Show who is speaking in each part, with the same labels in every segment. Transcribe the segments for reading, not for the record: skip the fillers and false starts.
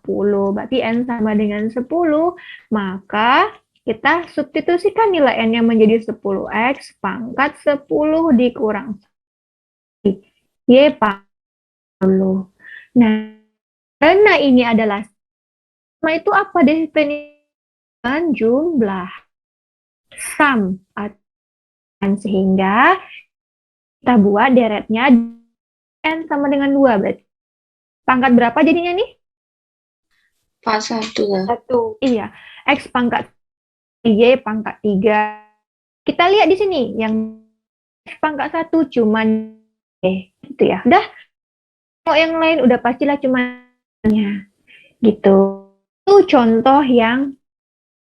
Speaker 1: 10. Berarti N sama dengan 10, maka kita substitusikan nilai N-nya menjadi 10X pangkat 10 dikurang Y pangkat 10. Nah, karena ini adalah sama, itu apa definisikan jumlah sum, sehingga kita buat deretnya N sama dengan 2. Berarti pangkat berapa jadinya nih?
Speaker 2: Pangkat 1 lah.
Speaker 1: 1. Iya. X pangkat Y pangkat 3. Kita lihat di sini yang X pangkat 1 cuman gitu ya. Udah, kalau yang lain udah pastilah cuman gitu. Itu contoh yang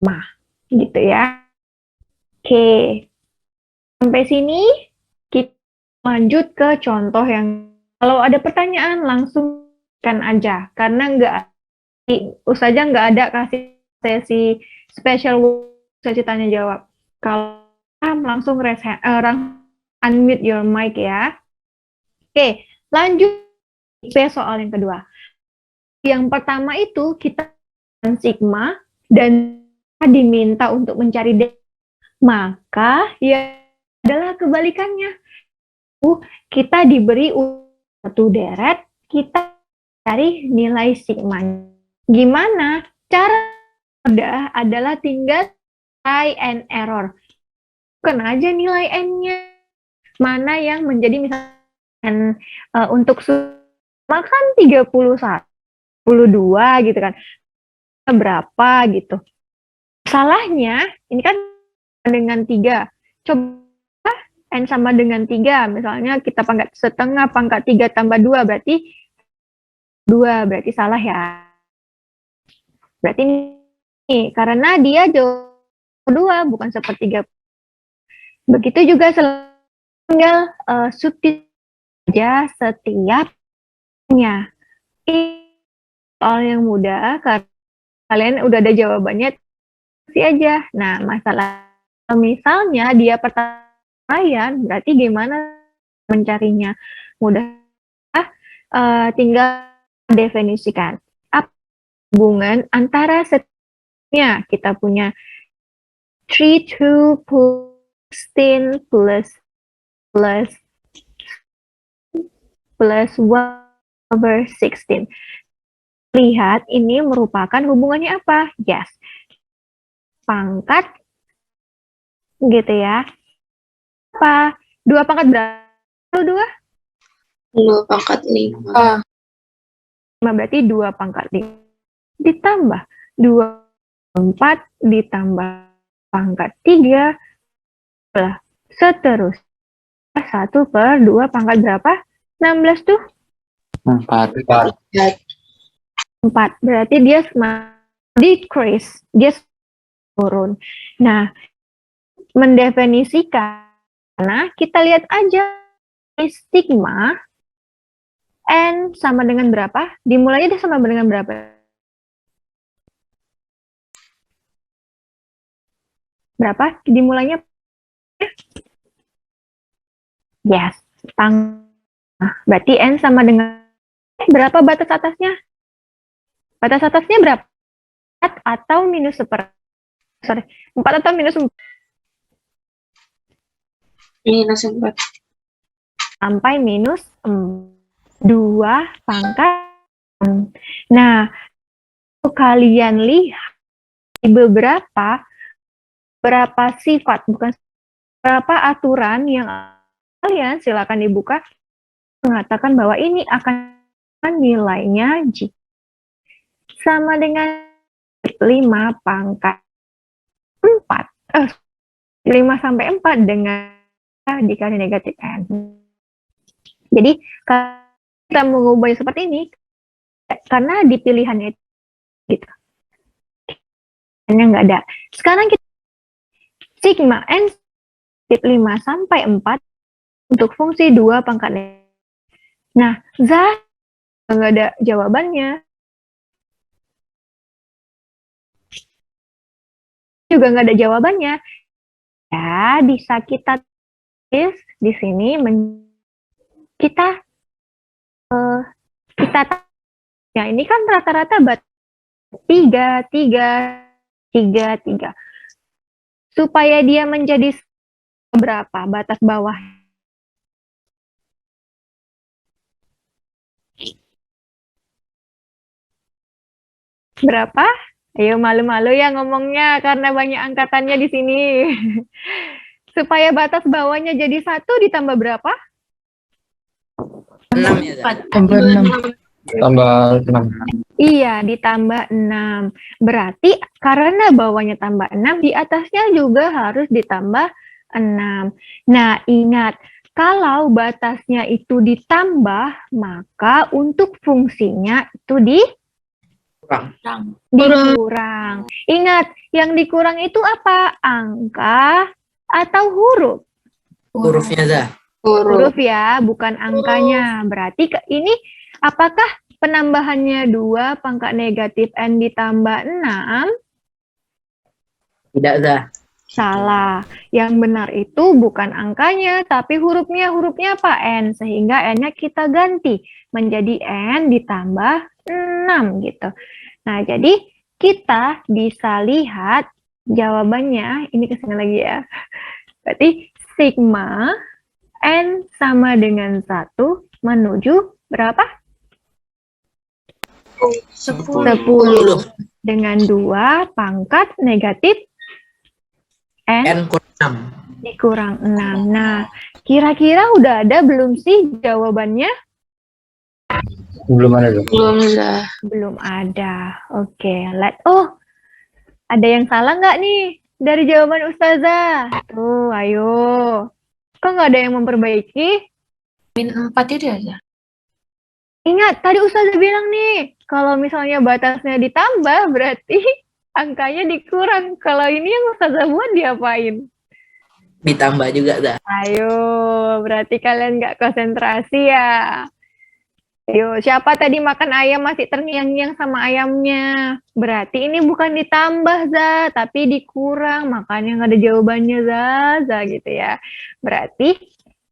Speaker 1: mah gitu ya. Oke. Sampai sini kita lanjut ke contoh yang kalau ada pertanyaan langsung kan aja, karena Ustazah nggak ada kasih sesi special sesi tanya jawab. Kalau langsung unmute your mic ya. Oke, lanjut ke soal yang kedua. Yang pertama itu kita sigma dan diminta untuk mencari maka ya adalah kebalikannya. Kita diberi satu deret, kita cari nilai sigma. Gimana? Cara mudah adalah tinggal try and error. Bukan aja nilai N-nya. Mana yang menjadi misalkan untuk makan 31, 32 gitu kan. Berapa gitu. Salahnya, ini kan dengan 3. Coba N sama dengan 3. Misalnya kita pangkat setengah, pangkat 3 tambah 2, berarti 2. Berarti salah ya. Berarti ini karena dia jauh 2, bukan sepertiga. Begitu juga tinggal substitusi saja setiapnya. Ini soal yang mudah, karena kalian udah ada jawabannya, sih aja. Nah, masalah misalnya dia pertanyaan, berarti gimana mencarinya? Mudah, tinggal definisikan apa hubungan antara setiapnya. Kita punya 3, 2, 16 plus 1/16. Lihat, ini merupakan hubungannya apa? Yes. Pangkat, gitu ya. Apa? 2 pangkat berapa? 2?
Speaker 2: 2 pangkat 5.
Speaker 1: 5 berarti 2 pangkat 5. Ditambah 2 4 ditambah pangkat 3. Seterusnya. 1/2 pangkat berapa? 16 tuh?
Speaker 3: 4.
Speaker 1: 4. Berarti dia decrease. Dia turun. Nah, mendefinisikan, nah kita lihat aja sigma N sama dengan berapa? Dimulainya dia sama dengan berapa? Berapa? Dimulainya? Yes. Berarti N sama dengan berapa batas atasnya? Batas atasnya berapa? 4 atau minus 1/4? Sorry, 4 atau minus 4?
Speaker 2: Minus 4.
Speaker 1: Sampai minus 2 pangkat. Nah, kalian lihat beberapa sifat, bukan beberapa aturan yang kalian silakan dibuka, mengatakan bahwa ini akan nilainya sama dengan 5 pangkat 4. 5 sampai 4 dengan dikali negatif N. Jadi, kita mengubahnya seperti ini, karena di pilihannya itu, gitu. N-nya nggak ada. Sekarang kita sigma N 5 sampai 4 untuk fungsi 2 pangkat N. Nah, nggak ada jawabannya. Juga nggak ada jawabannya. Ya, bisa kita tulis di sini, kita ya ini kan rata-rata 3, 3, 3, 3. Supaya dia menjadi berapa batas bawah? Berapa? Ayo, malu-malu ya ngomongnya karena banyak angkatannya di sini. Supaya batas bawahnya jadi 1 ditambah berapa?
Speaker 3: 6 ya, Zah?
Speaker 4: Tambah 6.
Speaker 5: Tambah 6.
Speaker 1: Iya, ditambah 6. Berarti karena bawahnya tambah 6, di atasnya juga harus ditambah 6. Nah, ingat, kalau batasnya itu ditambah, maka untuk fungsinya itu dikurang. Ingat, yang dikurang itu apa? Angka atau huruf?
Speaker 3: Hurufnya, Zah.
Speaker 1: Huruf ya, bukan angkanya. Berarti ini apakah penambahannya 2 pangkat negatif N ditambah 6?
Speaker 3: Tidak, Zah.
Speaker 1: Salah. Yang benar itu bukan angkanya, tapi hurufnya. Hurufnya apa? N. Sehingga N-nya kita ganti menjadi N ditambah 6 gitu. Nah, jadi kita bisa lihat jawabannya, ini kesini lagi ya. Berarti sigma N sama dengan 1 menuju berapa? 10. Dengan 2 pangkat negatif N
Speaker 3: N kurang 6.
Speaker 1: dikurang 6. Nah, kira-kira udah ada belum sih jawabannya?
Speaker 5: Belum ada dong.
Speaker 2: Belum, Zah.
Speaker 1: Belum ada. Oke, ada yang salah nggak nih dari jawaban Ustazah? Tuh, ayo. Kok nggak ada yang memperbaiki?
Speaker 4: -4 itu ya, Zah?
Speaker 1: Ingat, tadi Ustazah bilang nih, kalau misalnya batasnya ditambah, berarti angkanya dikurang. Kalau ini yang Ustazah buat diapain?
Speaker 3: Ditambah juga, Zah.
Speaker 1: Ayo, berarti kalian nggak konsentrasi ya. Ayo, siapa tadi makan ayam masih terngiang-ngiang sama ayamnya? Berarti ini bukan ditambah, Za, tapi dikurang. Makanya nggak ada jawabannya, Za, gitu ya. Berarti,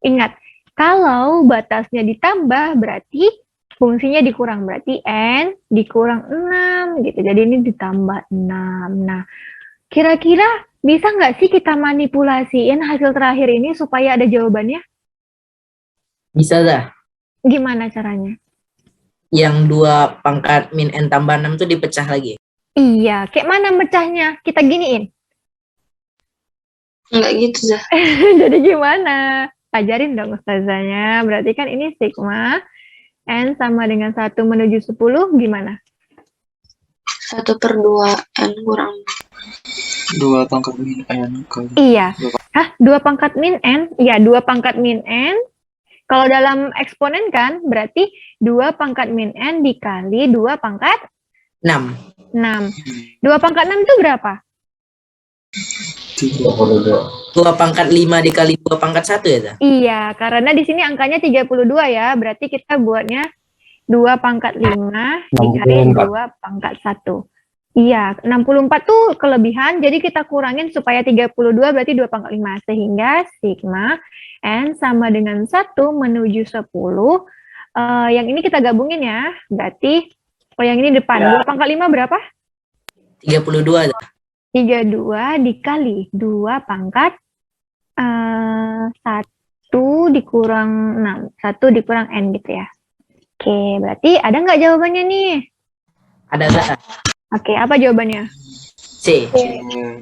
Speaker 1: ingat, kalau batasnya ditambah, berarti fungsinya dikurang. Berarti N dikurang 6, gitu. Jadi ini ditambah 6. Nah, kira-kira bisa nggak sih kita manipulasiin hasil terakhir ini supaya ada jawabannya?
Speaker 3: Bisa, Zah.
Speaker 1: Gimana caranya?
Speaker 3: Yang 2 pangkat min N tambah 6 tuh dipecah lagi.
Speaker 1: Iya, kayak mana mecahnya? Kita giniin.
Speaker 2: Enggak gitu, Zah.
Speaker 1: Jadi gimana? Ajarin dong ustazanya. Berarti kan ini sigma N sama dengan 1 menuju 10, gimana?
Speaker 2: 1/2 N kurang
Speaker 5: 2 pangkat min N kali.
Speaker 1: Iya. Hah? 2 pangkat min N? Iya, 2 pangkat min N. Kalau dalam eksponen kan, berarti 2 pangkat min N dikali 2 pangkat
Speaker 3: 6.
Speaker 1: 6. 2 pangkat 6 itu berapa?
Speaker 3: 2 pangkat 5 dikali 2 pangkat 1 ya, Zah?
Speaker 1: Iya, karena di sini angkanya 32 ya. Berarti kita buatnya 2 pangkat 5 dikali 2 pangkat 1. Iya, 64 tuh kelebihan, jadi kita kurangin supaya 32 berarti 2 pangkat 5. Sehingga sigma N sama dengan 1 menuju 10. Yang ini kita gabungin ya, berarti yang ini depan. 2 pangkat 5 berapa?
Speaker 3: 32, Zah.
Speaker 1: 32 dikali 2 pangkat 1 dikurang 6. 1 dikurang N gitu ya. Oke, berarti ada nggak jawabannya nih?
Speaker 3: Ada, Zah.
Speaker 1: Oke, apa jawabannya?
Speaker 3: C.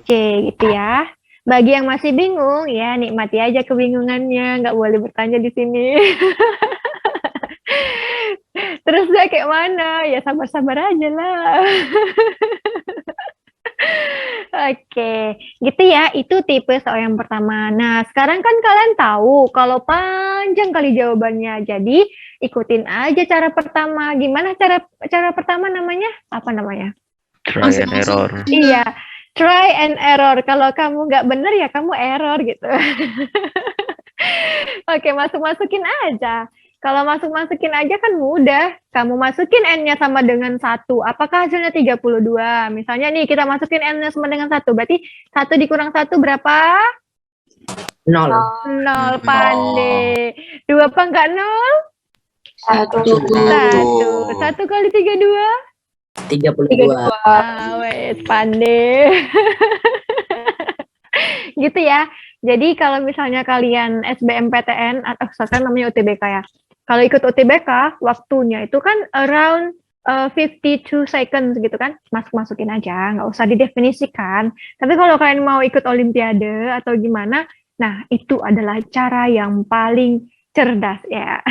Speaker 1: C gitu ya. Bagi yang masih bingung, ya nikmati aja kebingungannya, nggak boleh bertanya di sini. Terus gak kayak mana? Ya sabar-sabar aja lah. Oke, gitu ya. Itu tipe soal yang pertama. Nah, sekarang kan kalian tahu kalau panjang kali jawabannya. Jadi, ikutin aja cara pertama. Gimana cara pertama namanya? Apa namanya?
Speaker 6: Try and error.
Speaker 1: Iya, try and error. Kalau kamu nggak bener ya kamu error gitu. Oke, masukin aja. Kalau masukin aja kan mudah. Kamu masukin N-nya sama dengan 1. Apakah hasilnya 32? Misalnya nih, kita masukin N-nya sama dengan 1. Berarti 1 dikurang 1 berapa?
Speaker 3: 0.
Speaker 1: 0, pandai. 2 pangkat 0?
Speaker 2: 1.
Speaker 1: 1. 1 kali 32?
Speaker 3: 32.
Speaker 1: Wes, pandai. Gitu ya. Jadi kalau misalnya kalian SBMPTN atau sekarang namanya UTBK ya. Kalau ikut UTBK, waktunya itu kan around 52 seconds gitu kan. Masukin aja, nggak usah didefinisikan. Tapi kalau kalian mau ikut olimpiade atau gimana, nah itu adalah cara yang paling cerdas ya.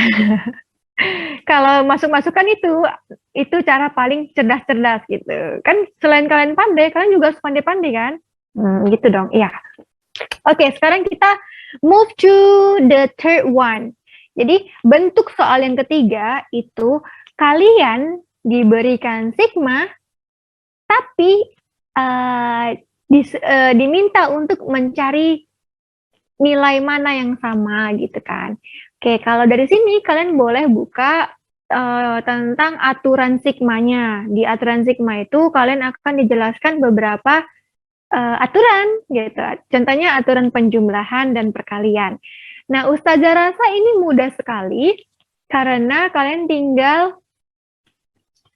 Speaker 1: Kalau masuk-masuk kan itu cara paling cerdas-cerdas gitu. Kan selain kalian pandai, kalian juga harus pandai-pandai kan? Gitu dong. Iya. Oke, sekarang kita move to the third one. Jadi bentuk soal yang ketiga itu kalian diberikan sigma, tapi diminta untuk mencari nilai mana yang sama gitu kan. Oke, kalau dari sini kalian boleh buka tentang aturan sigmanya. Di aturan sigma itu kalian akan dijelaskan beberapa aturan gitu. Contohnya aturan penjumlahan dan perkalian. Nah, Ustazah rasa ini mudah sekali karena kalian tinggal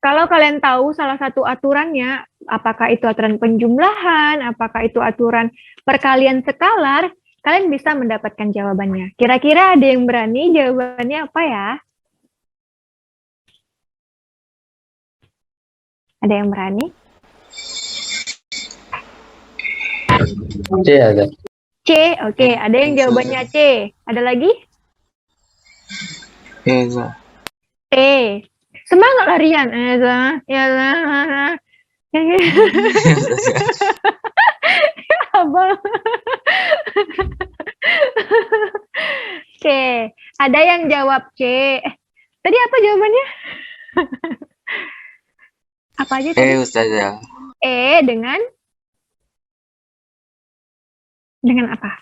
Speaker 1: kalau kalian tahu salah satu aturannya, apakah itu aturan penjumlahan, apakah itu aturan perkalian skalar, kalian bisa mendapatkan jawabannya. Kira-kira ada yang berani jawabannya apa ya? Ada yang berani?
Speaker 5: C ada.
Speaker 1: C, oke. Ada yang jawabannya C. Ada lagi?
Speaker 5: Eza.
Speaker 1: E. Semangat larian. Eza. Ya lah. Abang. Oke. Ada yang jawab C. Tadi apa jawabannya? Apa aja tadi?
Speaker 5: Ustazah.
Speaker 1: E dengan apa?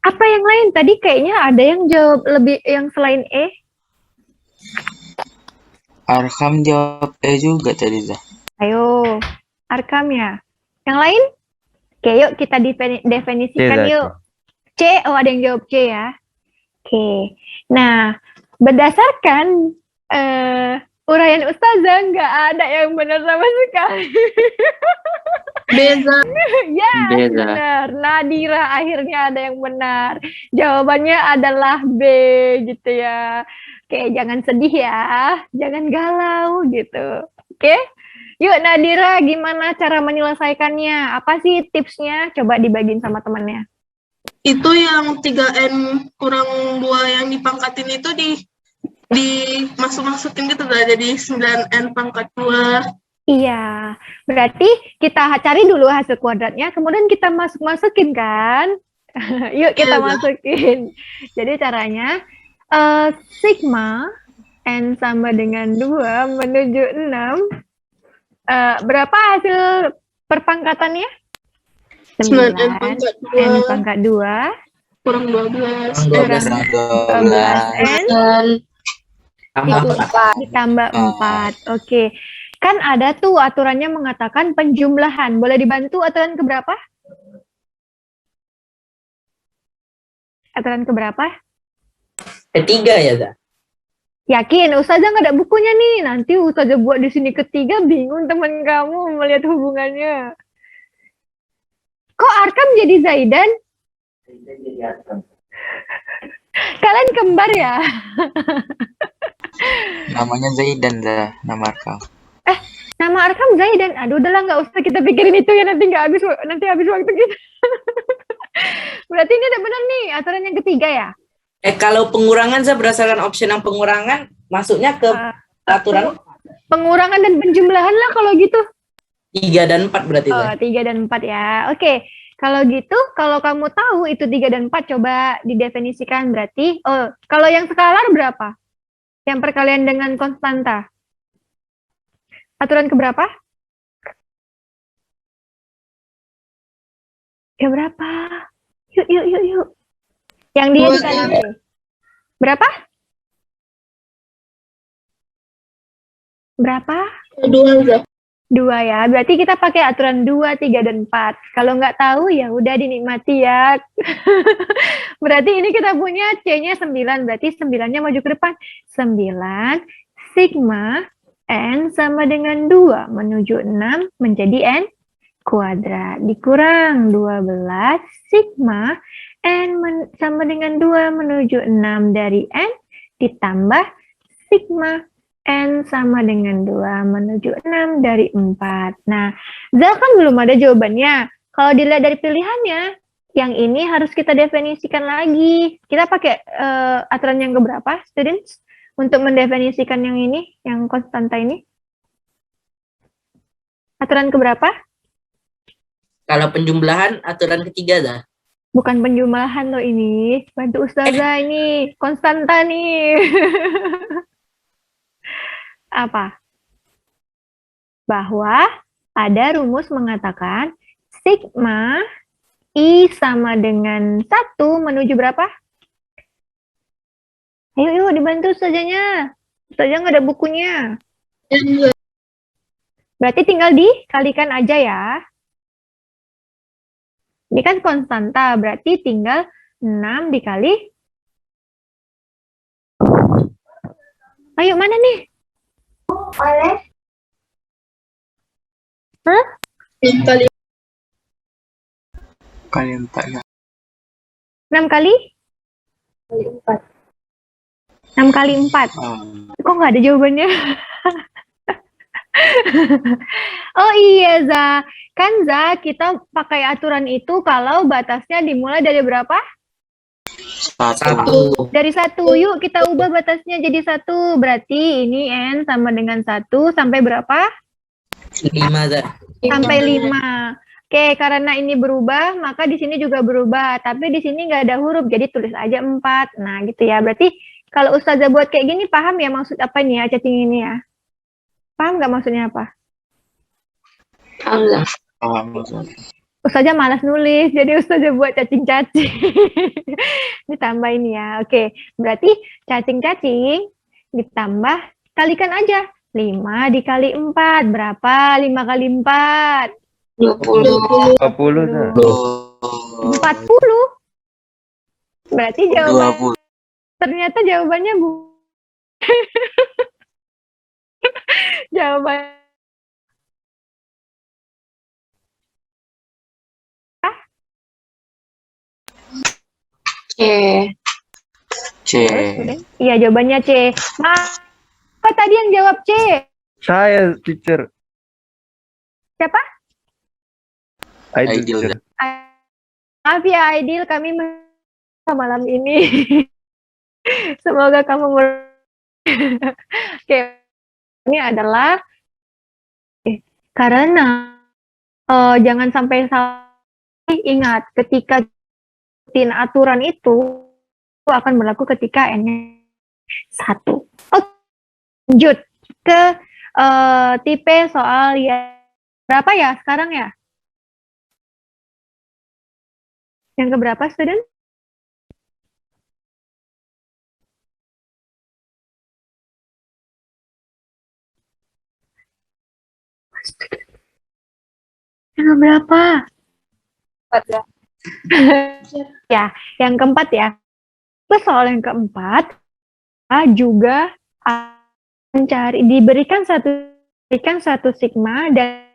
Speaker 1: Apa yang lain? Tadi kayaknya ada yang jawab lebih yang selain E.
Speaker 5: Arham jawab E juga tadi, Zah.
Speaker 1: Ayo, Arkam ya. Yang lain? Oke, yuk kita definisikan
Speaker 5: C,
Speaker 1: yuk. C, oh ada yang jawab C ya. Oke, nah berdasarkan uraian Ustazah nggak ada yang benar sama sekali.
Speaker 4: Beza.
Speaker 1: Ya,
Speaker 5: Beza.
Speaker 1: benar. Nadira akhirnya ada yang benar. Jawabannya adalah B gitu ya. Oke, jangan sedih ya. Jangan galau gitu. Oke. Yuk Nadira, gimana cara menyelesaikannya? Apa sih tipsnya? Coba dibagiin sama temannya.
Speaker 2: Itu yang 3N kurang 2 yang dipangkatin itu di masuk-masukin gitu lah, jadi 9N pangkat 2.
Speaker 1: Iya, berarti kita cari dulu hasil kuadratnya, kemudian kita masukin kan? Yuk kita
Speaker 2: Iya, Zah.
Speaker 1: masukin. Jadi caranya sigma n sama dengan 2 menuju 6. Berapa hasil perpangkatannya?
Speaker 2: 9N pangkat 2
Speaker 1: n pangkat 2
Speaker 2: kurang 12.
Speaker 3: Kurang
Speaker 1: 12 n
Speaker 3: Tambah 4.
Speaker 1: ditambah 4. Oke. Kan ada tuh aturannya mengatakan penjumlahan. Boleh dibantu aturan keberapa? Aturan keberapa?
Speaker 3: Ketiga ya, Zah?
Speaker 1: Yakin, Ustazah nggak ada bukunya nih. Nanti Ustazah buat di sini ketiga, bingung teman kamu melihat hubungannya. Kok Arkam jadi Zaidan? Kalian kembar ya?
Speaker 5: Namanya Zaidan, Zah. Nama Arham.
Speaker 1: Nama Arkam Zaidan. Aduh, udahlah nggak usah kita pikirin itu ya, nanti habis waktu kita. Berarti ini udah benar nih aturan yang ketiga ya?
Speaker 3: Kalau pengurangan saya berdasarkan option yang pengurangan masuknya ke aturan
Speaker 1: Pengurangan dan penjumlahan lah kalau gitu.
Speaker 3: 3 dan 4 berarti,
Speaker 1: Oh,
Speaker 3: Zah.
Speaker 1: 3 dan 4 ya. Oke. Kalau gitu, kalau kamu tahu itu 3 dan 4, coba didefinisikan berarti. Oh, kalau yang skalar berapa? Yang perkalian dengan konstanta. Aturan keberapa? Ya berapa? Yuk. Yang dia
Speaker 2: Dua,
Speaker 1: tadi. Berapa? Berapa?
Speaker 2: 2, Zah.
Speaker 1: 2 ya. Berarti kita pakai aturan 2, 3, dan 4. Kalau nggak tahu ya udah dinikmati ya. Berarti ini kita punya C-nya 9. Berarti 9-nya maju ke depan. 9 sigma N sama dengan 2 menuju 6 menjadi N kuadrat. Dikurang 12 sigma N sama dengan 2 menuju 6 dari N ditambah sigma N sama dengan 2 menuju 6 dari 4. Nah, Zal kan belum ada jawabannya. Kalau dilihat dari pilihannya, yang ini harus kita definisikan lagi. Kita pakai aturan yang keberapa, students? Untuk mendefinisikan yang ini, yang konstanta ini? Aturan keberapa?
Speaker 3: Kalau penjumlahan aturan ketiga dah.
Speaker 1: Bukan penjumlahan loh ini. Bantu Ustazah ini. Konstanta nih. Apa? Bahwa ada rumus mengatakan sigma I sama dengan 1 menuju berapa? Ayo, yuk dibantu Ustazahnya. Ustazah nggak ada bukunya. Berarti tinggal dikalikan aja ya. Ini kan konstanta, berarti tinggal 6 dikali. Ayo, mana nih? Oleh? Hah?
Speaker 2: Kali
Speaker 5: Kali 4 ya.
Speaker 1: 6 kali? 6 kali 4. Kok nggak ada jawabannya? Oh iya, Za. Kan, Za, kita pakai aturan itu kalau batasnya dimulai dari berapa?
Speaker 5: 1.
Speaker 1: Dari 1. Yuk, kita ubah batasnya jadi 1. Berarti ini N sama dengan 1 sampai berapa?
Speaker 3: 5 dah.
Speaker 1: Sampai 5. Oke, karena ini berubah, maka di sini juga berubah. Tapi di sini nggak ada huruf, jadi tulis aja 4. Nah, gitu ya. Berarti kalau Ustazah buat kayak gini, paham ya maksud apa nih ya, cacing ini ya? Paham nggak maksudnya apa?
Speaker 4: Paham.
Speaker 1: Ustazah malas nulis, jadi Ustazah buat cacing-cacing. Ditambah ini ya. Oke, berarti cacing-cacing ditambah, kalikan aja. 5 dikali 4, berapa? 5 kali 4?
Speaker 4: 20.
Speaker 6: 40 dah.
Speaker 1: 40. Berarti jawaban
Speaker 5: 20.
Speaker 1: ternyata jawabannya jawaban
Speaker 4: C.
Speaker 5: C.
Speaker 1: Iya, jawabannya C. Apa tadi yang jawab C?
Speaker 6: Saya teacher.
Speaker 1: Siapa?
Speaker 6: Aidil
Speaker 5: Aidil.
Speaker 6: teacher.
Speaker 1: Maaf ya Aidil, kami malam ini. Semoga kamu Oke, ini adalah karena jangan sampai salah. Ingat, ketika aturan itu akan berlaku ketika N 1. Oke, lanjut ke tipe soal ya berapa ya sekarang ya? Yang keberapa, student? Yang keberapa?
Speaker 4: 4 ya.
Speaker 1: Ya, yang keempat ya. Terus soal yang keempat juga mencari diberikan satu sigma dan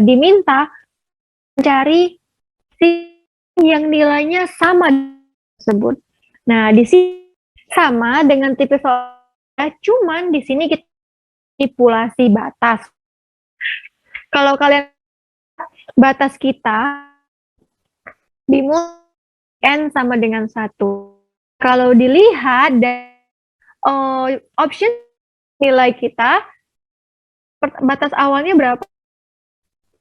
Speaker 1: diminta mencari yang nilainya sama tersebut. Nah, di sini sama dengan tipe soal, cuman di sini kita manipulasi batas. Kalau kalian batas kita dimulai N sama dengan 1. Kalau dilihat dari option nilai kita, batas awalnya berapa?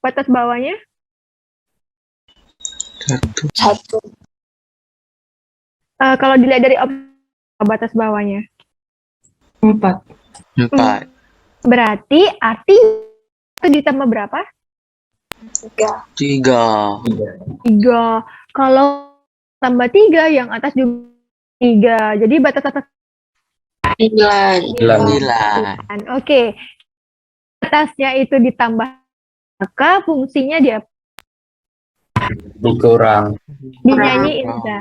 Speaker 1: Batas bawahnya?
Speaker 4: 1.
Speaker 1: Kalau dilihat dari batas bawahnya?
Speaker 4: 4.
Speaker 5: 4.
Speaker 1: Berarti arti itu ditambah berapa?
Speaker 5: 3.
Speaker 1: 3. Kalau tambah 3, yang atas juga 3. Jadi batas atas
Speaker 4: 9.
Speaker 5: 9.
Speaker 1: Oke. atasnya itu ditambah, maka fungsinya dia
Speaker 7: Dikurang.
Speaker 1: dinyanyiin Za.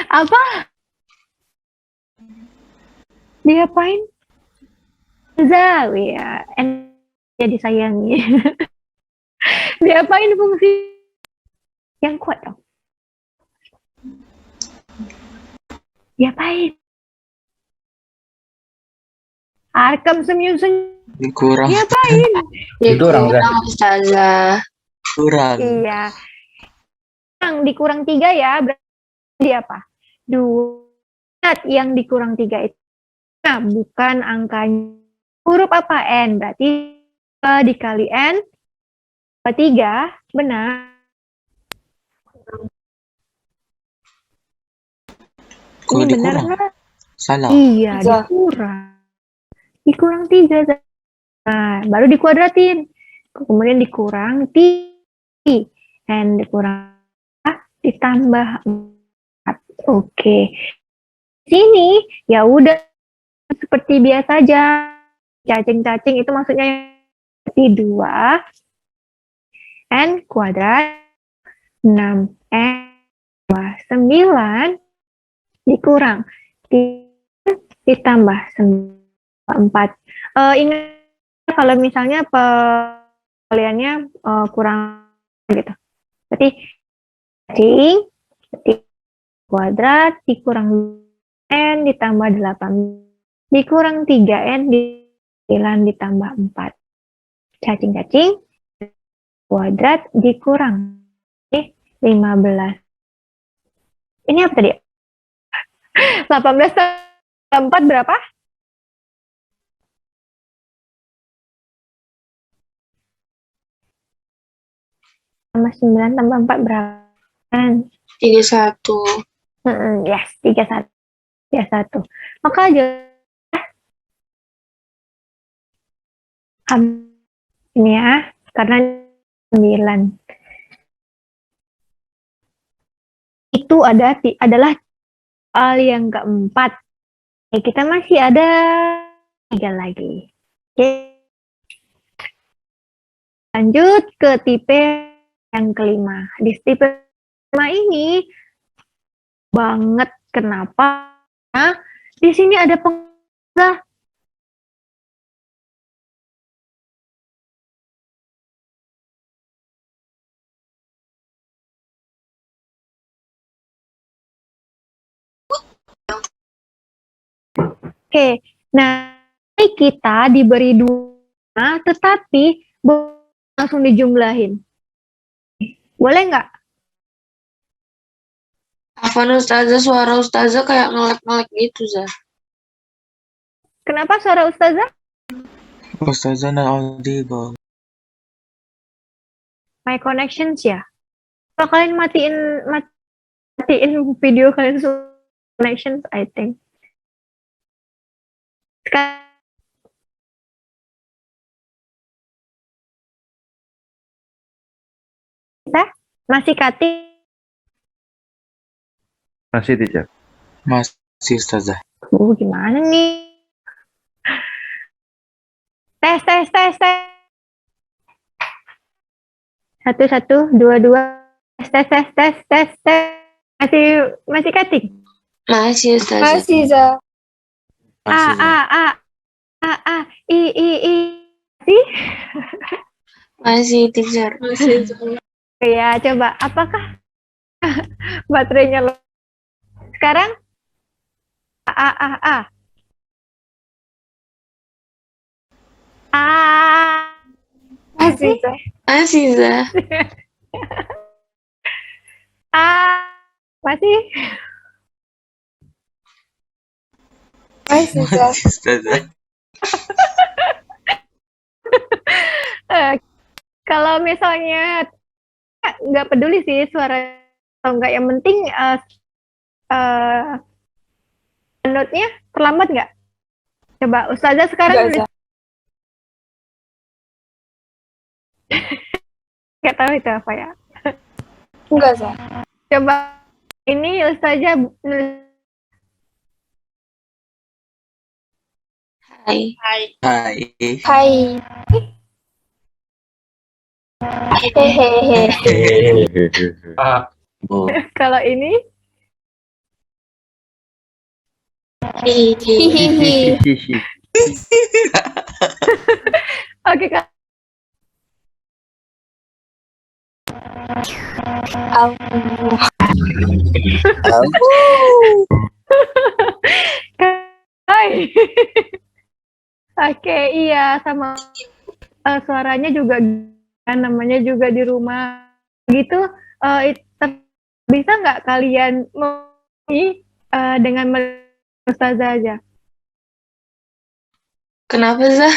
Speaker 1: Apa? Diapain? Za, ya, ya disayangi. Diapain fungsi yang kuat dong? Diapain? Arkam senyum-senyum.
Speaker 5: Dikurang.
Speaker 1: Diapain?
Speaker 7: Dikurang, Za.
Speaker 4: Ustazah.
Speaker 5: Kurang.
Speaker 1: Iya. Dikurang 3 ya, berarti apa? 2. Yang dikurang 3 itu bukan angkanya. Huruf apa? N. Berarti 2 dikali N. 3. Benar.
Speaker 5: Kok
Speaker 1: Ini benar
Speaker 5: dikurang?
Speaker 1: nggak?
Speaker 5: Salah.
Speaker 1: Iya,
Speaker 4: Za.
Speaker 1: dikurang. Dikurang 3. Nah, baru dikuadratin. Kemudian dikurang 3. N dikurang ditambah 4. Oke. Sini ya udah seperti biasa aja. Cacing-cacing itu maksudnya seperti 2 N kuadrat 6 N 9 dikurang 3 ditambah 4. Ingat kalau misalnya kaliannya kurang gitu. Berarti cacing kuadrat dikurang N ditambah 8 dikurang 3N 9 ditambah 4. Cacing-cacing kuadrat dikurang 15. Ini apa tadi? 18 tambah 4 berapa? Tambah 9 tambah 4 berapa?
Speaker 4: 31.
Speaker 1: Yes, 31. 31. Maka aja ini ya, karena 9. Itu adalah soal yang keempat. Kita masih ada 3 lagi. Oke. Lanjut ke tipe yang kelima. Di tipe kelima ini banget kenapa? Nah, di sini ada pengusaha. Oke, nah ini kita diberi 2, tetapi langsung dijumlahin. Boleh nggak?
Speaker 4: Afan Ustazah, suara Ustazah kayak ngelek-ngelek gitu, Zah.
Speaker 1: Kenapa suara Ustazah?
Speaker 5: Ustazah not audible.
Speaker 1: My connections ya. Kalau kalian matiin video kalian connections, I think. Sekarang masih cutting.
Speaker 6: Masih, teacher.
Speaker 5: Masih Ustazah.
Speaker 1: Gimana nih? Tes. 1 2 tes. Masih cutting.
Speaker 4: Masih Ustazah.
Speaker 2: Masih, Za.
Speaker 5: Masih, Zah.
Speaker 1: I. Sih?
Speaker 4: Masih, teacher.
Speaker 2: Masih, Za.
Speaker 1: Ya, coba. Apakah baterainya low? Sekarang? A.
Speaker 2: Masih, Za.
Speaker 4: Masih, Zah.
Speaker 1: Masih?
Speaker 2: Masih, Za.
Speaker 5: Masih Ustazah.
Speaker 1: Kalau misalnya nggak peduli sih suara atau enggak, yang penting note-nya terlambat nggak? Coba Ustazah sekarang
Speaker 2: Enggak,
Speaker 1: udah
Speaker 2: Za.
Speaker 1: nggak tahu itu apa ya.
Speaker 2: Enggak, Za.
Speaker 1: Coba ini Ustazah nulis
Speaker 4: Hai.
Speaker 5: Hai.
Speaker 1: Hai. Hehehe.
Speaker 5: Oh,
Speaker 1: Kalau ini
Speaker 4: Hihihi.
Speaker 1: hihihi.
Speaker 6: Hihihi.
Speaker 1: Oke, Kak. Hai. Oke, iya sama suaranya juga kan namanya juga di rumah gitu. Bisa nggak kalian dengan Ustazah aja?
Speaker 4: Kenapa, Zah?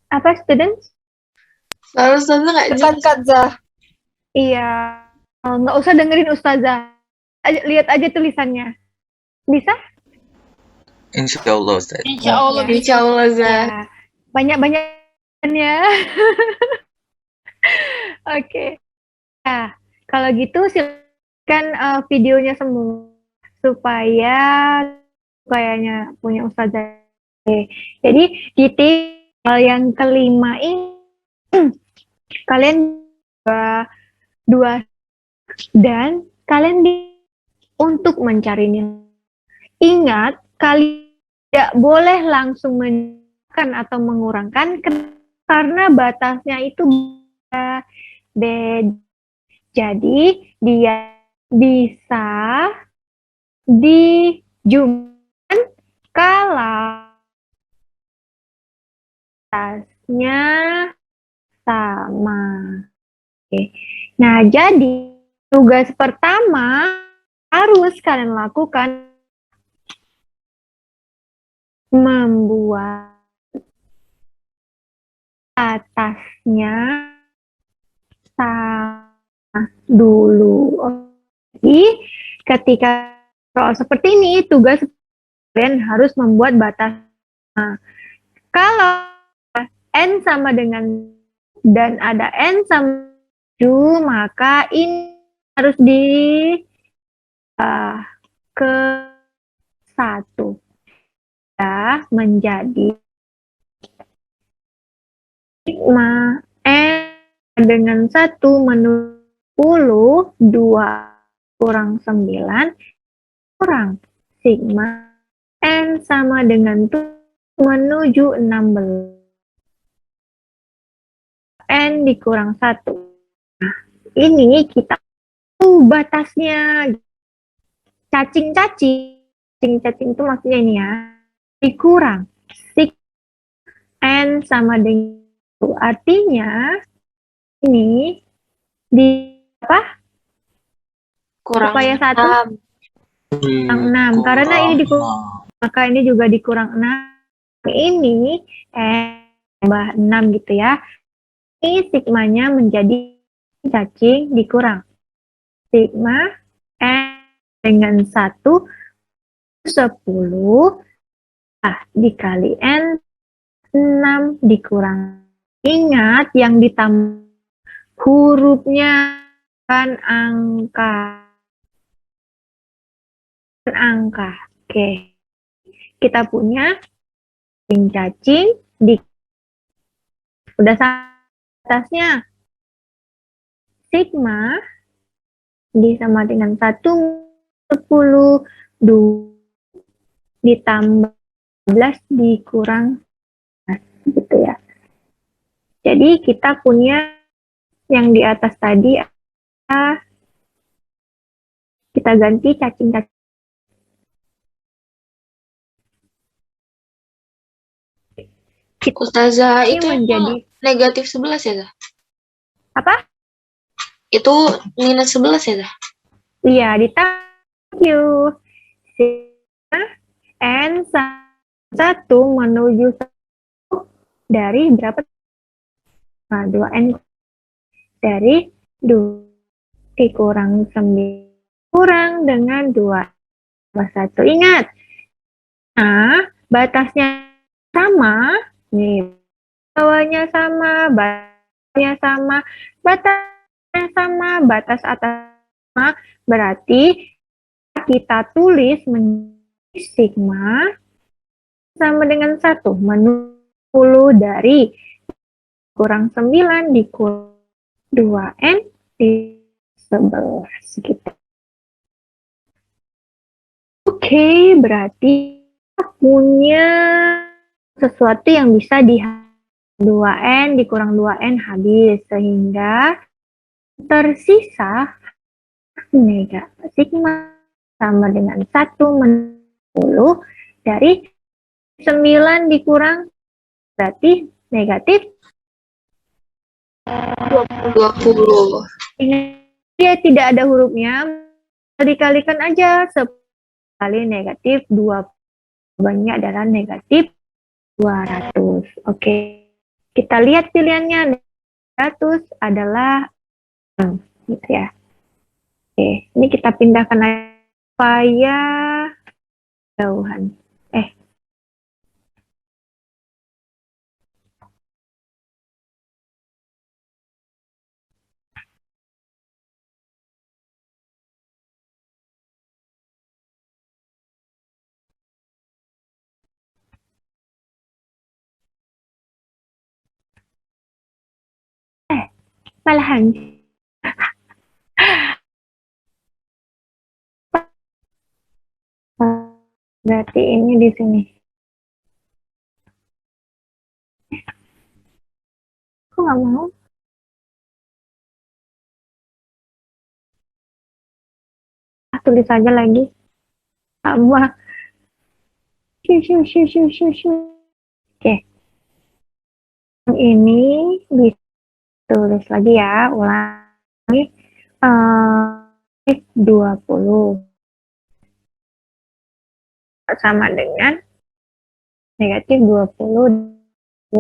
Speaker 1: Apa students?
Speaker 4: Suara Ustazah nggak jelas.
Speaker 1: Zah. Iya, nggak usah dengerin Ustazah. Lihat aja tulisannya. Bisa?
Speaker 5: insya Allah Ustaz.
Speaker 2: Insya Allah
Speaker 1: Ya.
Speaker 2: bisa.
Speaker 4: Insya Allah, Zah.
Speaker 1: Ya. Banyak-banyak ya. Oke. Nah, kalau gitu silakan videonya semua supaya kayaknya punya Ustazah. Oke. Jadi di tinggal yang kelima ini kalian dua dan kalian untuk mencari nilai. Ingat, kalian tidak boleh langsung menambahkan atau mengurangkan karena batasnya itu beda. Jadi dia bisa dijumlakan kalau batasnya sama. Oke. Nah, jadi tugas pertama harus kalian lakukan membuat atasnya sama dulu. Jadi ketika soal seperti ini, tugas kalian harus membuat batas. Nah, kalau n sama dengan dan ada n sama 7, maka ini harus ke 1 ya, menjadi sigma n dengan 1 menuju 10, 2 kurang 9 kurang sigma n sama dengan 7 menuju 16. N dikurang 1. Nah, ini kita batasnya cacing-cacing. Cacing-cacing itu maksudnya ini ya. Dikurang sigma n sama dengan 1. Artinya ini di apa?
Speaker 4: Kurang
Speaker 1: Supaya 1 kurang 6. Karena ini dikurang, maka ini juga dikurang 6. Ini tambah 6 gitu ya. Ini sigmanya menjadi cacing dikurang sigma n dengan 1 10 dikali n 6 dikurang. Ingat yang ditambah hurufnya kan angka. Oke. Kita punya cacing di udah atasnya sigma sama dengan 1 10 2 ditambah 11 dikurang gitu ya. Jadi kita punya yang di atas tadi kita ganti cacing-cacing.
Speaker 4: Ustazah
Speaker 1: Ini
Speaker 4: itu
Speaker 1: menjadi
Speaker 4: negatif 11 ya, Zah?
Speaker 1: apa?
Speaker 4: Itu minus 11 ya, Zah?
Speaker 1: Iya, thank you. Sigma n 1 menuju 1 dari berapa? Nah, 2n dari 2 dikurang 9 kurang dengan 2 tambah 1. Ingat, nah batasnya sama, nih bawahnya sama, batasnya sama, batasnya sama, batas atas berarti kita tulis menjadi sigma sama dengan 1 menurut 10 dari kurang 9 dikurang 2N di 11 gitu. Oke, berarti kita punya sesuatu yang bisa di 2N dikurang 2N habis, sehingga tersisa negatif sigma sama dengan 1 menurut 10 dari 9 dikurang berarti negatif
Speaker 4: 20.
Speaker 1: dia tidak ada hurufnya, dikalikan aja 10 kali negatif 2 banyak adalah negatif 200. Oke, kita lihat pilihannya. 200 adalah gitu ya. Oke, ini kita pindahkan aja supaya jauhan. Malahan. Berarti ini di sini. Aku nggak mau. Tulis aja lagi. Sama. Oke. Ini bisa tulis lagi ya. Ulangi. 20 sama dengan negatif 20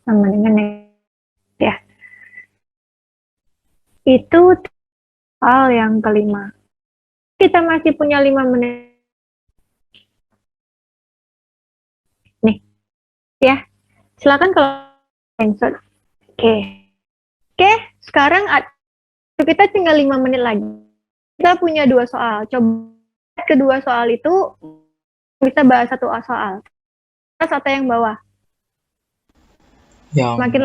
Speaker 1: sama dengan negatif ya. Itu hal yang kelima. Kita masih punya 5 menit. Nih. Ya. Silakan kalau answer. Oke, sekarang kita tinggal 5 menit lagi. Kita punya 2 soal. Coba kedua soal itu bisa bahas 1 soal. Atas atau yang bawah?
Speaker 5: Yang
Speaker 1: Semakin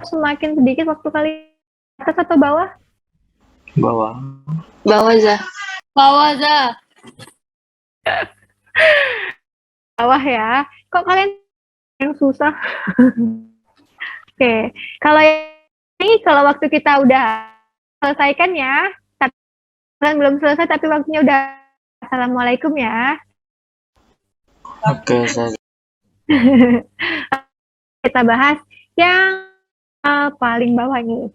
Speaker 1: semakin sedikit waktu kali. Atas atau bawah?
Speaker 5: bawah.
Speaker 4: Bawah, Zah.
Speaker 7: Bawah, Zah.
Speaker 1: Bawah ya. Kok kalian yang susah? Oke, kalau ini kalau waktu kita udah selesaikan ya, tapi kalian belum selesai tapi waktunya udah. Assalamualaikum ya.
Speaker 5: Oke, Ustaz.
Speaker 1: Kita bahas yang paling bawah nih.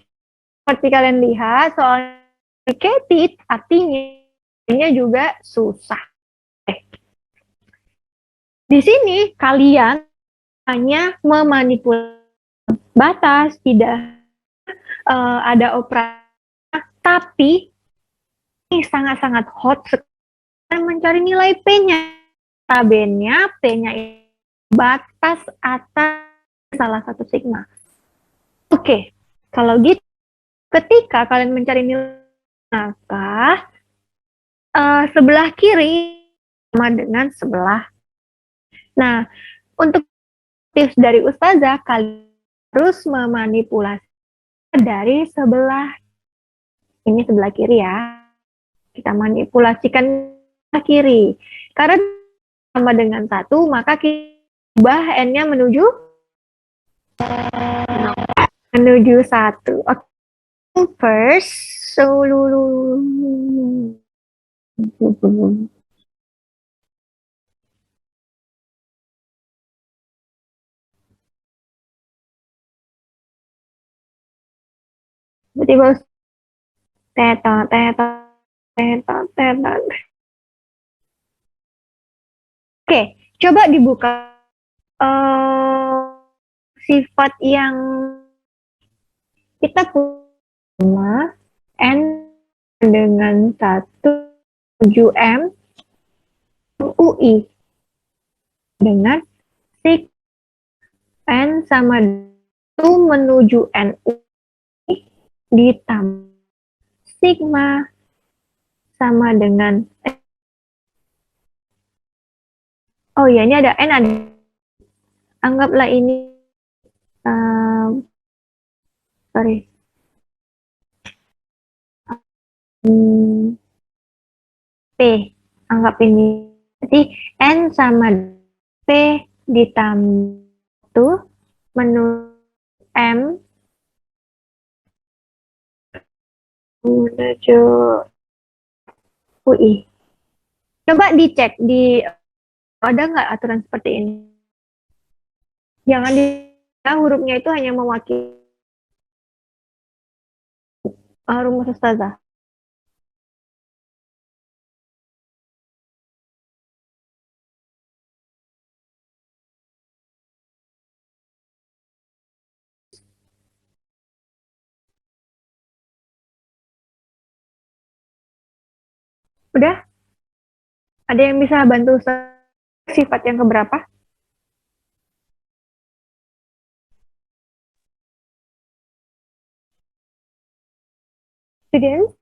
Speaker 1: Seperti kalian lihat, soal complicated artinya juga susah. Di sini kalian hanya memanipulasi batas, tidak ada operasi, tapi ini sangat-sangat hot sekali mencari nilai P-nya. Tabelnya P-nya batas atas salah satu sigma. Oke, kalau gitu, ketika kalian mencari nilai, maka sebelah kiri sama dengan sebelah. Nah, untuk tips dari Ustazah, kalian harus memanipulasi dari sebelah, ini sebelah kiri ya. Kita manipulasikan sebelah kiri. Karena sama dengan 1, maka kita ubah N-nya menuju 1. Oke. First, tiba-tiba tetot. Oke, coba dibuka sifat yang kita punya N dengan 7M UI dengan sig N sama 1 menuju NU ditambah sigma sama dengan oh ya, ini ada N ada. Anggaplah ini sorry. P. Anggap ini. Jadi N sama P ditambah 1 menurut M menuju UI. Coba dicek ada nggak aturan seperti ini? Jangan hurufnya itu hanya mewakili rumus ustazah. Udah? Ada yang bisa bantu sifat yang keberapa? Students?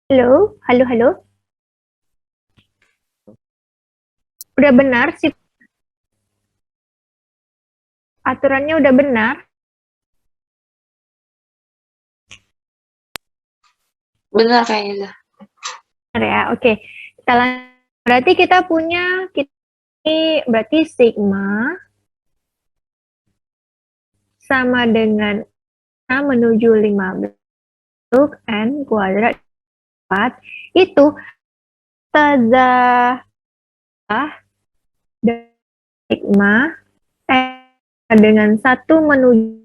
Speaker 1: Halo? Halo, halo? Udah benar sih? Aturannya udah benar?
Speaker 4: Benar kayaknya.
Speaker 1: Benar ya, oke. Kita berarti kita punya ini berarti sigma sama dengan menuju 15 untuk N kuadrat 4 itu tazah dan sigma N dengan 1 menuju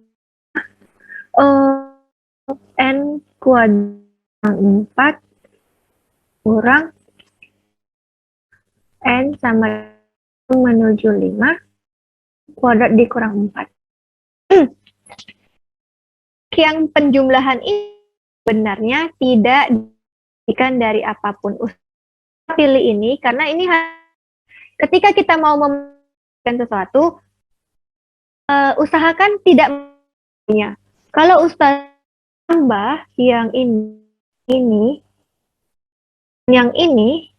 Speaker 1: N kuadrat 4 kurang N sama menuju 5 kuadrat dikurang 4. Yang penjumlahan ini sebenarnya tidak diberikan dari apapun. Pilih ini karena ini ketika kita mau memberikan sesuatu, usahakan tidak punya. Kalau Ustaz tambah yang ini, yang ini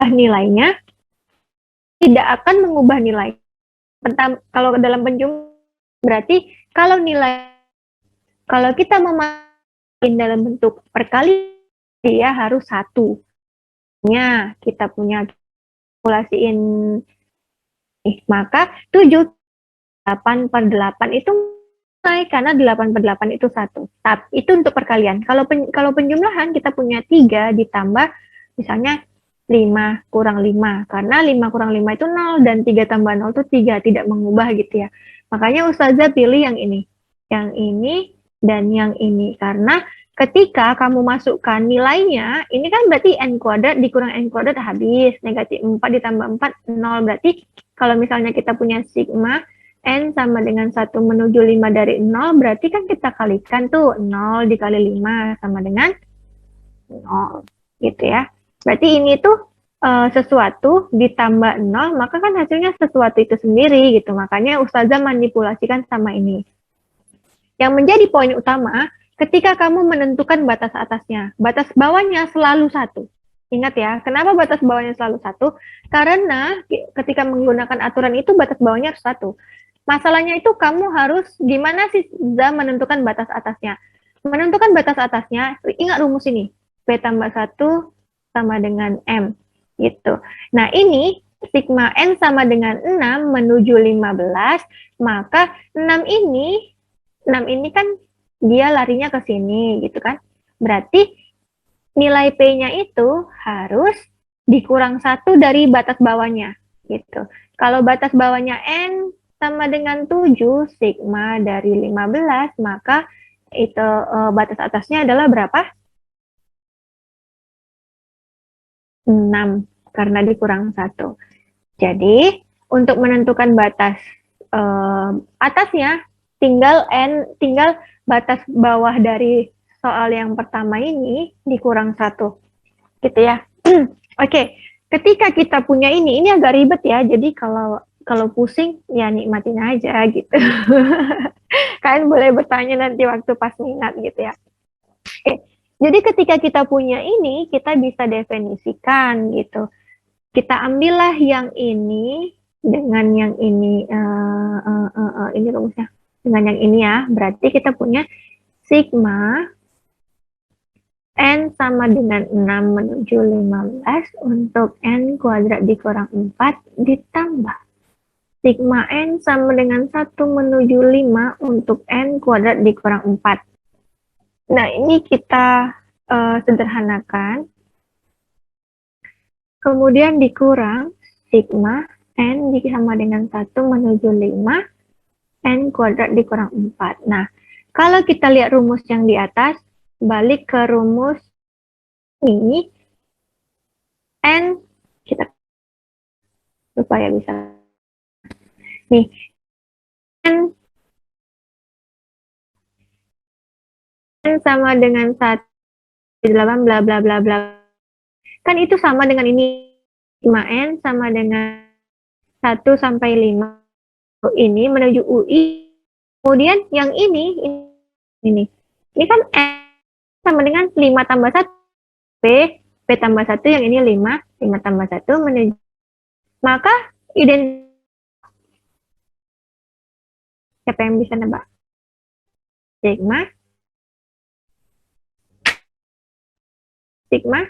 Speaker 1: nilainya tidak akan mengubah nilai. Kalau dalam penjumlahan berarti kalau kita memakai dalam bentuk perkalian dia harus 1. Kita punya kalkulasiin maka 7 8/8 itu naik karena 8/8 itu 1. Itu untuk perkalian. Kalau penjumlahan kita punya 3 ditambah misalnya 5 kurang 5. Karena 5 kurang 5 itu 0 dan 3 tambah 0 itu 3, tidak mengubah gitu ya. Makanya Ustazah pilih yang ini. Yang ini dan yang ini. Karena ketika kamu masukkan nilainya, ini kan berarti N kuadrat dikurang N kuadrat habis. Negatif 4 ditambah 4, 0. Berarti kalau misalnya kita punya sigma N sama dengan 1 menuju 5 dari 0, berarti kan kita kalikan tuh 0 dikali 5 sama dengan 0. Gitu ya. Berarti ini tuh sesuatu ditambah 0, maka kan hasilnya sesuatu itu sendiri gitu. Makanya Ustazah manipulasikan sama ini. Yang menjadi poin utama, ketika kamu menentukan batas atasnya, batas bawahnya selalu 1. Ingat ya, kenapa batas bawahnya selalu 1? Karena ketika menggunakan aturan itu batas bawahnya harus 1. Masalahnya itu kamu harus gimana sih menentukan batas atasnya. Menentukan batas atasnya, ingat rumus ini. P tambah 1 sama dengan M. Gitu. Nah ini, sigma N sama dengan 6 menuju 15, maka 6 ini kan dia larinya ke sini gitu kan. Berarti nilai P-nya itu harus dikurang 1 dari batas bawahnya gitu. Kalau batas bawahnya N sama dengan 7 sigma dari 15, maka itu batas atasnya adalah berapa? 6 karena dikurang 1. Jadi untuk menentukan batas atasnya tinggal batas bawah dari soal yang pertama ini dikurang 1. Gitu ya. Oke, ketika kita punya ini agak ribet ya. Jadi kalau kalau pusing ya nikmatin aja gitu. Kalian boleh bertanya nanti waktu pas minat gitu ya. Oke. Jadi ketika kita punya ini, kita bisa definisikan gitu. Kita ambillah yang ini dengan yang ini, ini rumusnya dengan yang ini ya. Berarti kita punya sigma n sama dengan 6 menuju 15 untuk n kuadrat dikurang 4 ditambah sigma n sama dengan 1 menuju 5 untuk n kuadrat dikurang 4. Nah, ini kita sederhanakan. Kemudian dikurang sigma n sama dengan 1 menuju 5 n kuadrat dikurang 4. Nah, kalau kita lihat rumus yang di atas, balik ke rumus ini, n, kita supaya bisa. Nih, n sama dengan 1, 8, bla bla bla bla. Kan itu sama dengan ini, 5n sama dengan 1 sampai 5. Ini menuju UI. Kemudian yang ini. Ini kan n sama dengan 5 tambah 1. P tambah 1, yang ini 5 tambah 1 menuju. Maka, siapa yang bisa nebak? Sigma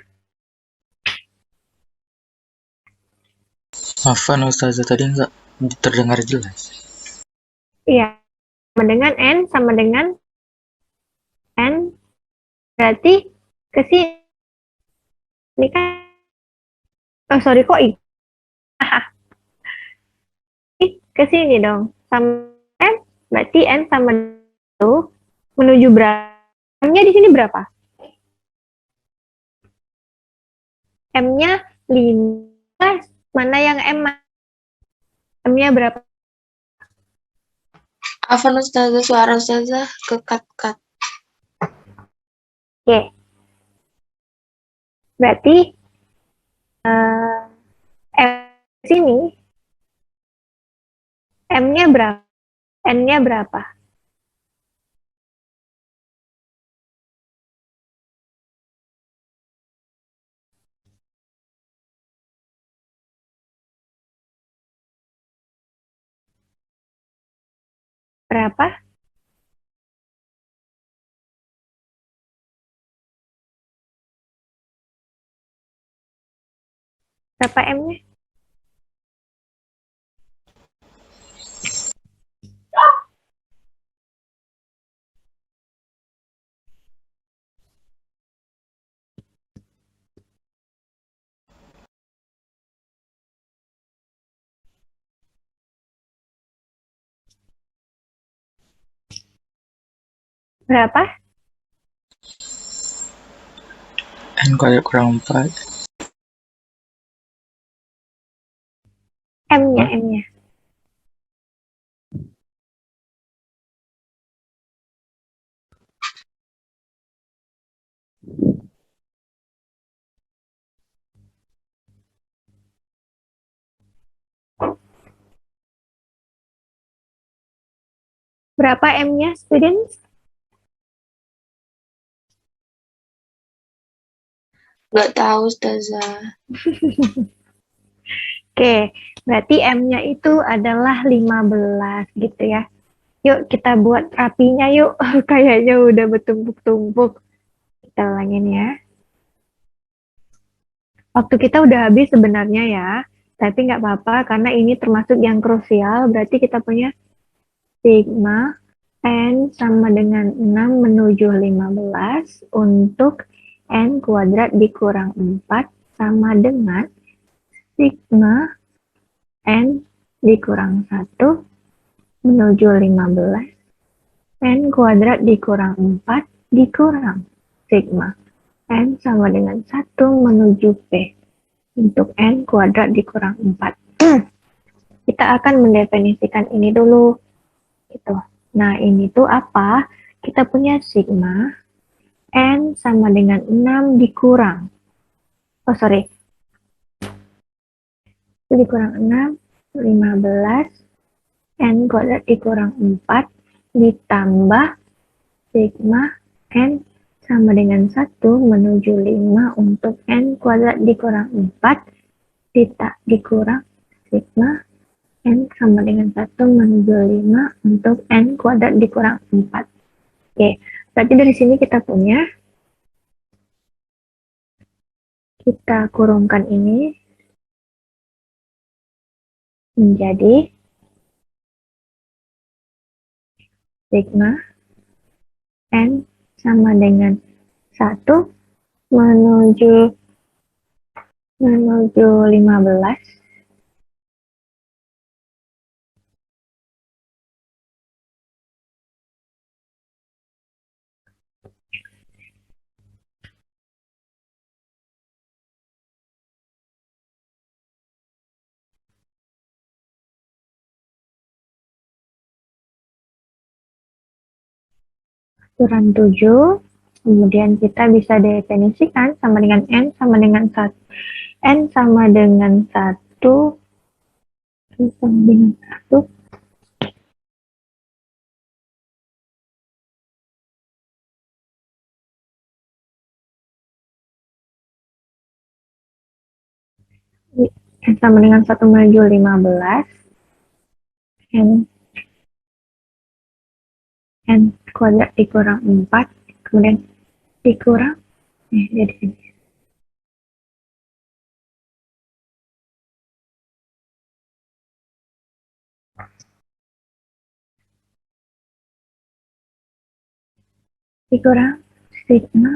Speaker 5: Afan Ustazah tadi nggak terdengar jelas.
Speaker 1: iya, sama dengan n sama dengan n, berarti ke sini. Ini kan, oh sorry kok ini ke sini dong, sama n, berarti n sama itu menuju berapa? M-nya di sini berapa? M-nya 15. Mana yang M? M-nya berapa?
Speaker 4: Afan Ustazah, suara Ustazah kekat-kat.
Speaker 1: Oke. Berarti M sini M-nya berapa? N-nya berapa? Berapa? Berapa M-nya? Berapa?
Speaker 5: N kuadrat kurang 4.
Speaker 1: M-nya. Berapa M-nya, students?
Speaker 4: Nggak tahu Ustazah.
Speaker 1: Oke, berarti M-nya itu adalah 15 gitu ya. Yuk kita buat rapinya yuk. Kayaknya udah bertumpuk-tumpuk. Kita ulangin ya. Waktu kita udah habis sebenarnya ya. Tapi nggak apa-apa karena ini termasuk yang krusial. Berarti kita punya sigma n sama dengan 6 menuju 15 untuk n kuadrat dikurang 4 sama dengan sigma n dikurang 1 menuju 15 n kuadrat dikurang 4 dikurang sigma n sama dengan 1 menuju p untuk n kuadrat dikurang 4. Kita akan mendefinisikan ini dulu gitu. Nah, ini tuh apa? Kita punya sigma n sama dengan 6 dikurang. Oh, sorry. Dikurang 6 15 N kuadrat dikurang 4 ditambah sigma N sama dengan 1 menuju 5 untuk N kuadrat dikurang 4 dikurang sigma N sama dengan 1 menuju 5 untuk N kuadrat dikurang 4. Oke, berarti dari sini kita punya, kita kurungkan ini menjadi sigma N sama dengan 1 menuju 15 aturan 7, kemudian kita bisa definisikan sama dengan N sama dengan 1. N sama dengan 1 sama dengan 1 N sama dengan 1 menuju 15 N kuadrat dikurang 4 kemudian dikurang jadi ini. Dikurang sigma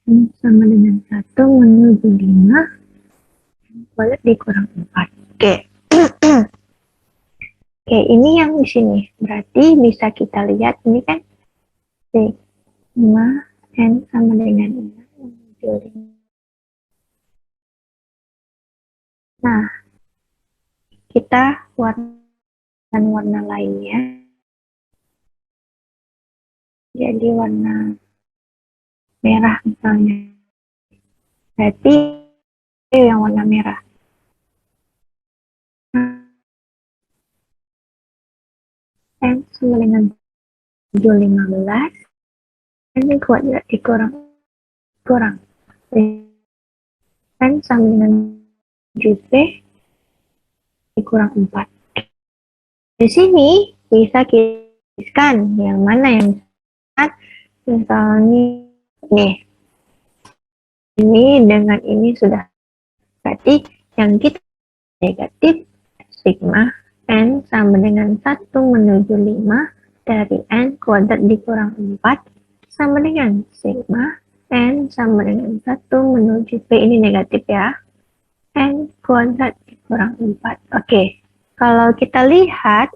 Speaker 1: N sama dengan 1 menuju 5 kuadrat dikurang 4. Oke. Oke, ini yang di sini. Berarti bisa kita lihat ini kan sigma N sama dengan 6 menuju 5. Nah, kita warna lainnya. Jadi warna merah misalnya. Berarti yang warna merah. N sama dengan 15 N kuadrat dikurang N sama dengan 7P dikurang 4. Di sini bisa kita tuliskan yang mana yang saat misalnya ini dengan ini sudah, berarti yang kita negatif sigma N sama dengan 1 menuju 5 dari N kuadrat dikurang 4 sama dengan sigma N sama dengan 1 menuju P, ini negatif ya, N kuadrat dikurang 4. Oke, kalau kita lihat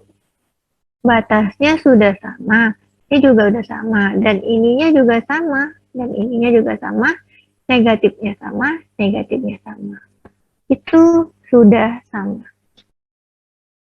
Speaker 1: batasnya sudah sama, ini juga udah sama, dan ininya juga sama, dan ininya juga sama, negatifnya sama, negatifnya sama. Itu sudah sama.